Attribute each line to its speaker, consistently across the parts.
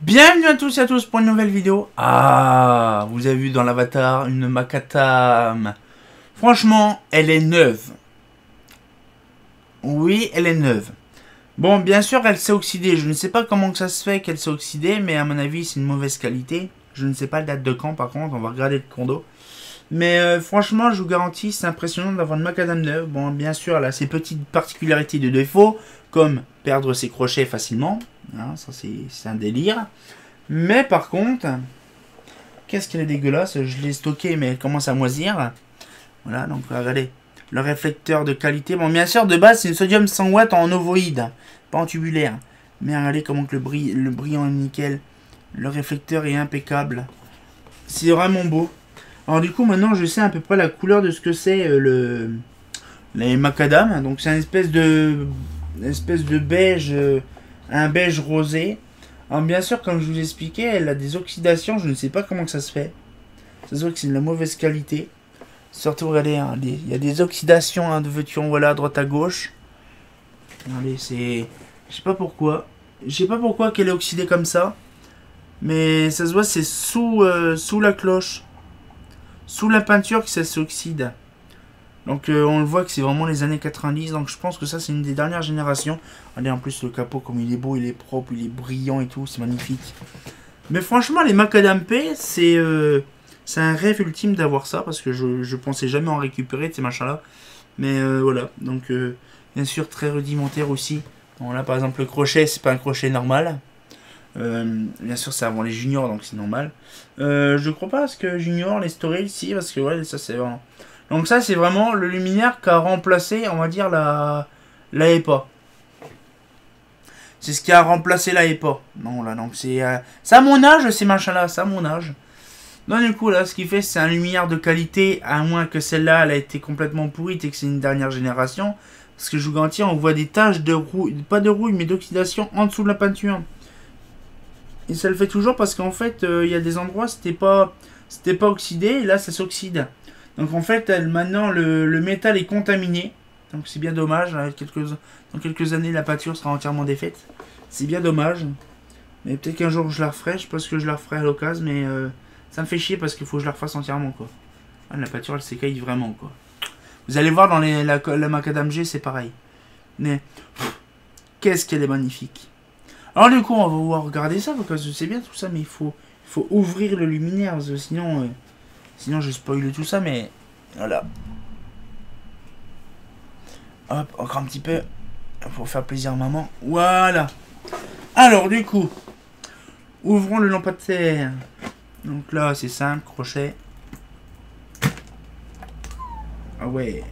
Speaker 1: Bienvenue à tous et à tous pour une nouvelle vidéo. Ah, vous avez vu dans l'avatar une macadam. Franchement, elle est neuve. Oui, elle est neuve. Bon, bien sûr, elle s'est oxydée. Je ne sais pas comment que ça se fait qu'elle s'est oxydée, mais à mon avis, c'est une mauvaise qualité. Je ne sais pas la date de quand, par contre, on va regarder le condo. Mais franchement, je vous garantis, c'est impressionnant d'avoir une macadam neuve. Bon, bien sûr, elle a ses petites particularités de défaut, comme perdre ses crochets facilement. Hein, ça, c'est un délire. Mais par contre, qu'est-ce qu'elle est dégueulasse. Je l'ai stockée, mais elle commence à moisir. Voilà, donc regardez. Le réflecteur de qualité. Bon, bien sûr, de base, c'est une sodium 100 watts en ovoïde, pas en tubulaire. Mais regardez comment que le brillant est nickel. Le réflecteur est impeccable. C'est vraiment beau. Alors du coup, maintenant, je sais à peu près la couleur de ce que c'est les macadam. Donc c'est une espèce de beige, un beige rosé. Alors bien sûr, comme je vous expliquais, elle a des oxydations. Je ne sais pas comment que ça se fait. Ça se voit que c'est de la mauvaise qualité. Surtout, regardez, hein, il y a des oxydations hein, de veux-tu, voilà, à droite à gauche. Regardez, c'est... Je sais pas pourquoi. Je sais pas pourquoi qu'elle est oxydée comme ça. Mais ça se voit, c'est sous la cloche. Sous la peinture que ça s'oxyde. Donc on le voit que c'est vraiment les années 90. Donc je pense que ça c'est une des dernières générations. Regardez en plus le capot comme il est beau, il est propre, il est brillant et tout. C'est magnifique. Mais franchement les macadam P c'est un rêve ultime d'avoir ça. Parce que je pensais jamais en récupérer de ces machins là. Mais voilà. Donc bien sûr très rudimentaire aussi. Bon, là par exemple le crochet c'est pas un crochet normal. Bien sûr c'est avant les juniors donc c'est normal. Je crois pas parce que junior les stories si parce que ouais ça c'est vraiment... Donc ça c'est vraiment le luminaire qui a remplacé on va dire la EPA. C'est ce qui a remplacé la EPA. Non là donc c'est à mon âge ces machins là, c'est à mon âge. Donc du coup là ce qui fait c'est un luminaire de qualité à moins que celle-là elle a été complètement pourrie et que c'est une dernière génération. Parce que je vous garantis on voit des taches de rouille, pas de rouille mais d'oxydation en dessous de la peinture. Et ça le fait toujours parce qu'en fait, il y a des endroits, c'était pas oxydé, et là, ça s'oxyde. Donc en fait, maintenant, le métal est contaminé. Donc c'est bien dommage. Dans quelques années, la peinture sera entièrement défaite. C'est bien dommage. Mais peut-être qu'un jour, je la referai. Je pense que je la referai à l'occasion, mais ça me fait chier parce qu'il faut que je la refasse entièrement, quoi. Ah, la peinture, elle s'écaille vraiment, quoi. Vous allez voir dans la macadam G, c'est pareil. Mais qu'est-ce qu'elle est magnifique. Alors du coup on va pouvoir regarder ça parce que je sais bien tout ça mais il faut ouvrir le luminaire parce que sinon je spoil tout ça mais voilà. Hop encore un petit peu pour faire plaisir à maman. Voilà. Alors du coup ouvrons le lampadaire. Donc là c'est simple crochet. Ah ouais.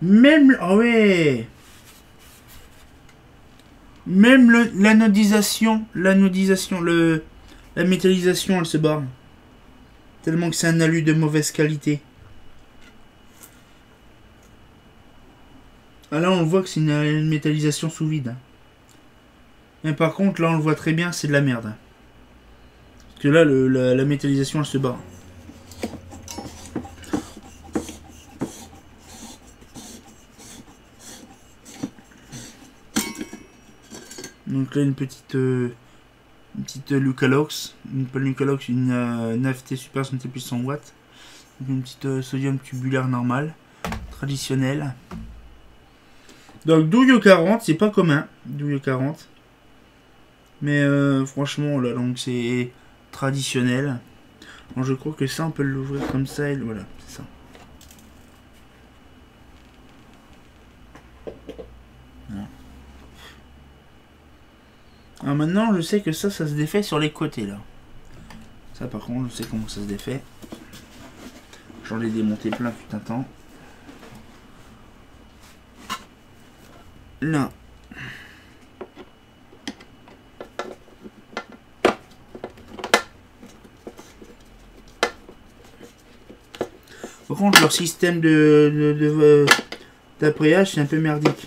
Speaker 1: Même ah ouais. Même l'anodisation, la métallisation, elle se barre. Tellement que c'est un alu de mauvaise qualité. Ah là, on voit que c'est une métallisation sous vide. Mais par contre, là, on le voit très bien, c'est de la merde. Parce que là, la métallisation, elle se barre. Donc là, une petite Lucalox, pas Lucalox, une 9T Super 100 plus 100 watts. Donc une petite sodium tubulaire normale, traditionnelle. Donc douille 40, c'est pas commun, douille 40. Mais franchement, là, donc c'est traditionnel. Donc je crois que ça, on peut l'ouvrir comme ça, et voilà, c'est ça. Voilà. Alors maintenant, je sais que ça se défait sur les côtés, là. Ça, par contre, je sais comment ça se défait. J'en ai démonté plein, putain de temps. Là. Par contre, leur système d'appareillage, c'est un peu merdique.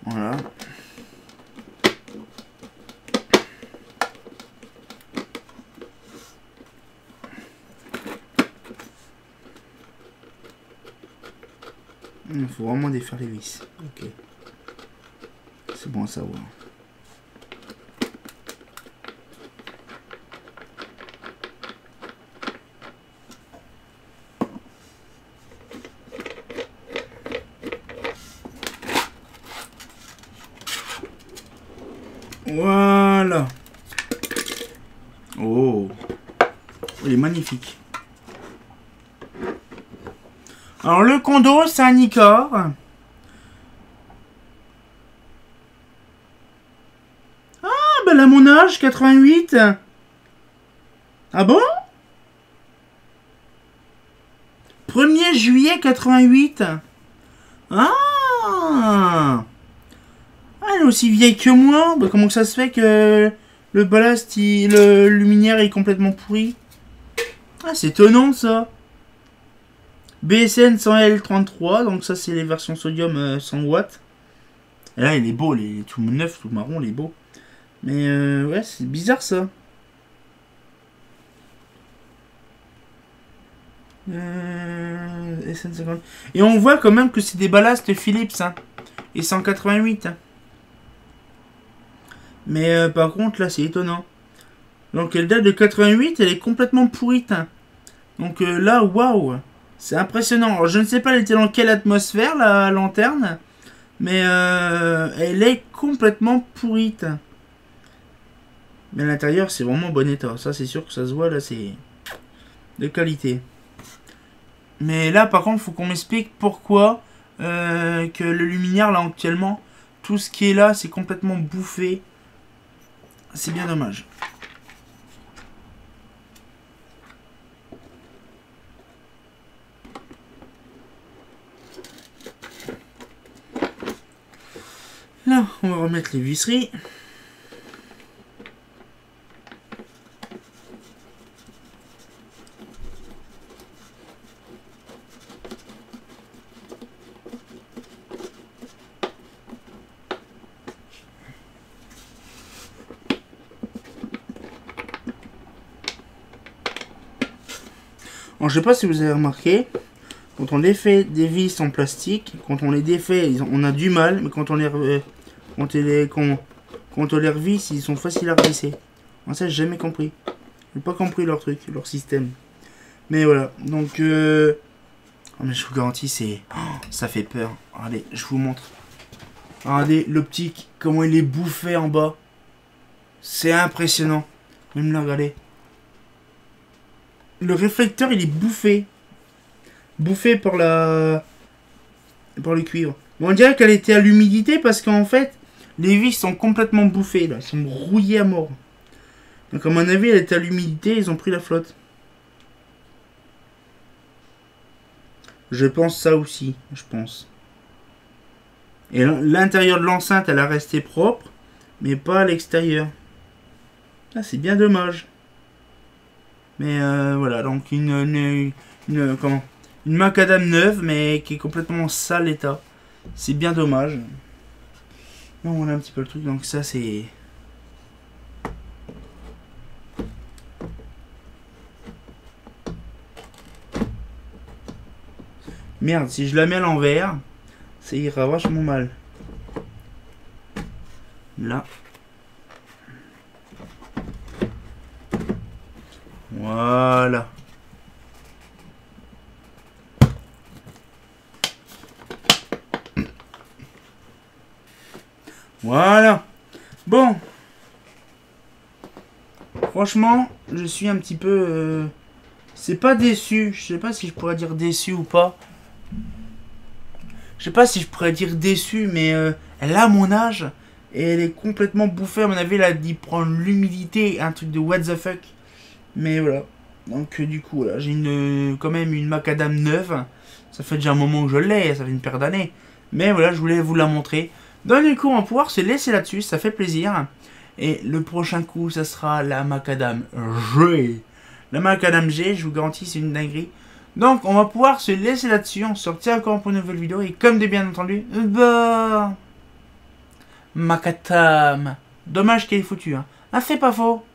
Speaker 1: Voilà. Il faut vraiment défaire les vis. Ok. C'est bon à savoir. Voilà. Oh. Il est magnifique. Alors le condo, c'est un Nikkor. Ah, ben là mon âge, 88. Ah bon? 1er juillet 88. Ah, elle est aussi vieille que moi. Bah, comment que ça se fait que le ballast, le luminaire est complètement pourri? Ah, c'est étonnant ça. BSN 100L33, donc ça c'est les versions sodium 100 watts. Et là il est beau, il est tout neuf, tout marron, il est beau. Mais ouais, c'est bizarre ça. SN50. Et on voit quand même que c'est des ballasts Philips, hein. Et 188. Hein. Mais par contre là c'est étonnant. Donc elle date de 88, elle est complètement pourrite. Hein. Donc là, waouh. C'est impressionnant. Alors, je ne sais pas elle était dans quelle atmosphère la lanterne. Mais elle est complètement pourrite. Mais à l'intérieur c'est vraiment bon état. Ça c'est sûr que ça se voit là, c'est de qualité. Mais là par contre il faut qu'on m'explique pourquoi que le luminaire là actuellement, tout ce qui est là c'est complètement bouffé. C'est bien dommage. Là, on va remettre les visseries. Alors, je sais pas si vous avez remarqué, quand on défait des vis en plastique, quand on les défait, on a du mal, mais quand on les revisse, ils sont faciles à revisser. Moi, ça, j'ai jamais compris. J'ai pas compris leur truc, leur système. Mais voilà, donc oh, mais je vous garantis, c'est ça fait peur. Regardez, je vous montre. Regardez l'optique, comment il est bouffé en bas. C'est impressionnant. Même là, regardez. Le réflecteur, il est bouffé. Bouffé par le cuivre. Bon, on dirait qu'elle était à l'humidité parce qu'en fait, les vis sont complètement bouffées. Là. Elles sont rouillées à mort. Donc, à mon avis, elle était à l'humidité. Ils ont pris la flotte. Je pense ça aussi. Je pense. Et l'intérieur de l'enceinte, elle a resté propre. Mais pas à l'extérieur. Ah, c'est bien dommage. Mais voilà, donc une macadam neuve, mais qui est complètement sale état. C'est bien dommage. Donc voilà un petit peu le truc, donc ça c'est... Merde, si je la mets à l'envers, ça ira vachement mal. Là. Voilà. Voilà. Bon. Franchement, je suis un petit peu... c'est pas déçu. Je sais pas si je pourrais dire déçu ou pas. Je sais pas si je pourrais dire déçu, mais elle a mon âge. Et elle est complètement bouffée. À mon avis, elle a dû prendre l'humidité. Un truc de what the fuck. Mais voilà. Donc du coup, là, j'ai quand même une macadam neuve. Ça fait déjà un moment que je l'ai. Ça fait une paire d'années. Mais voilà, je voulais vous la montrer. Donc du coup, on va pouvoir se laisser là-dessus. Ça fait plaisir. Et le prochain coup, ça sera la macadam G. La macadam G, je vous garantis, c'est une dinguerie. Donc, on va pouvoir se laisser là-dessus. On se retient encore pour une nouvelle vidéo. Et comme de bien entendu, bah... macadam. Dommage qu'elle est foutue. Hein. Ah, c'est pas faux.